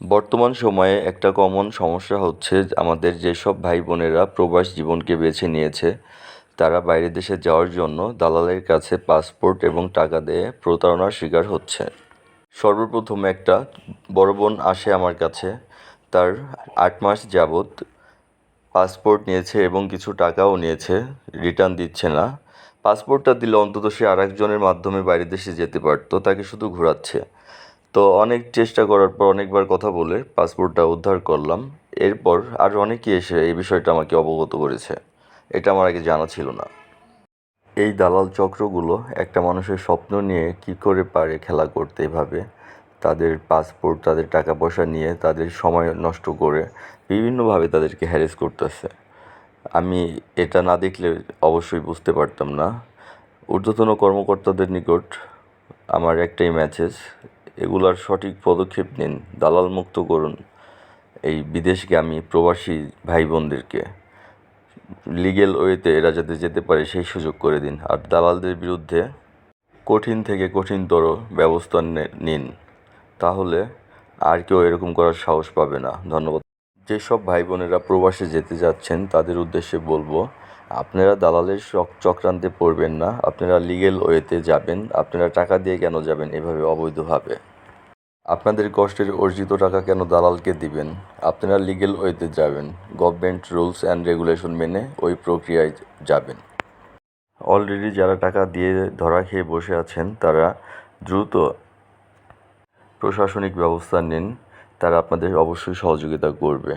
বর্তমান সময়ে একটা কমন সমস্যা হচ্ছে আমাদের যেসব ভাই বোনেরা প্রবাস জীবনকে বেছে নিয়েছে তারা বাইরের দেশে যাওয়ার জন্য দালালের কাছে পাসপোর্ট এবং টাকা দিয়ে প্রতারণার শিকার হচ্ছে। সর্বপ্রথম একটা বড় বোন আসে আমার কাছে। তার 8 মাস যাবৎ পাসপোর্ট নিয়েছে এবং কিছু টাকাও নিয়েছে, রিটার্ন দিচ্ছে না। পাসপোর্টটা দিলে অন্তত সে আরেকজনের মাধ্যমে বাইরের দেশে যেতে পারতো, তাকে শুধু ঘোরাচ্ছে। তো অনেক চেষ্টা করার পর অনেকবার কথা বলে পাসপোর্টটা উদ্ধার করলাম। এরপর আর অনেকেই এসে এই বিষয়টা আমাকে অবগত করেছে। এটা আমার আগে জানা ছিল না। এই দালাল চক্রগুলো একটা মানুষের স্বপ্ন নিয়ে কি করে পারে খেলা করতে এভাবে, তাদের পাসপোর্ট, তাদের টাকা পয়সা নিয়ে তাদের সময় নষ্ট করে বিভিন্নভাবে তাদেরকে হ্যারেস করতেছে। আমি এটা না দেখলে অবশ্যই বুঝতে পারতাম না। ঊর্ধ্বতন কর্মকর্তাদের নিকট আমার একটাই মেসেজ, এগুলার সঠিক পদক্ষেপ নিন, দালাল মুক্ত করুন এই বিদেশগামী প্রবাসী ভাই বোনদেরকে। লিগ্যাল ওয়েতে এরা যাতে যেতে পারে সেই সুযোগ করে দিন। আর দালালদের বিরুদ্ধে কঠিন থেকে কঠিনতর ব্যবস্থা নিন, তাহলে আর কেউ এরকম করার সাহস পাবে না। ধন্যবাদ। যেসব ভাই বোনেরা প্রবাসে যেতে যাচ্ছেন তাদের উদ্দেশ্যে বলবো, আপনারা দালালের চক্রান্তে পড়বেন না। আপনারা লিগ্যাল ওয়েতে যাবেন। আপনারা টাকা দিয়ে কেন যাবেন এভাবে অবৈধভাবে? আপনাদের কষ্টের অর্জিত টাকা কেন দালালকে দিবেন? আপনারা লিগ্যাল ওয়েতে যাবেন, গভর্নমেন্ট রুলস অ্যান্ড রেগুলেশন মেনে ওই প্রক্রিয়ায় যাবেন। অলরেডি যারা টাকা দিয়ে ধরা খেয়ে বসে আছেন তারা দ্রুত প্রশাসনিক ব্যবস্থা নিন, তারা আপনাদের অবশ্যই সহযোগিতা করবে।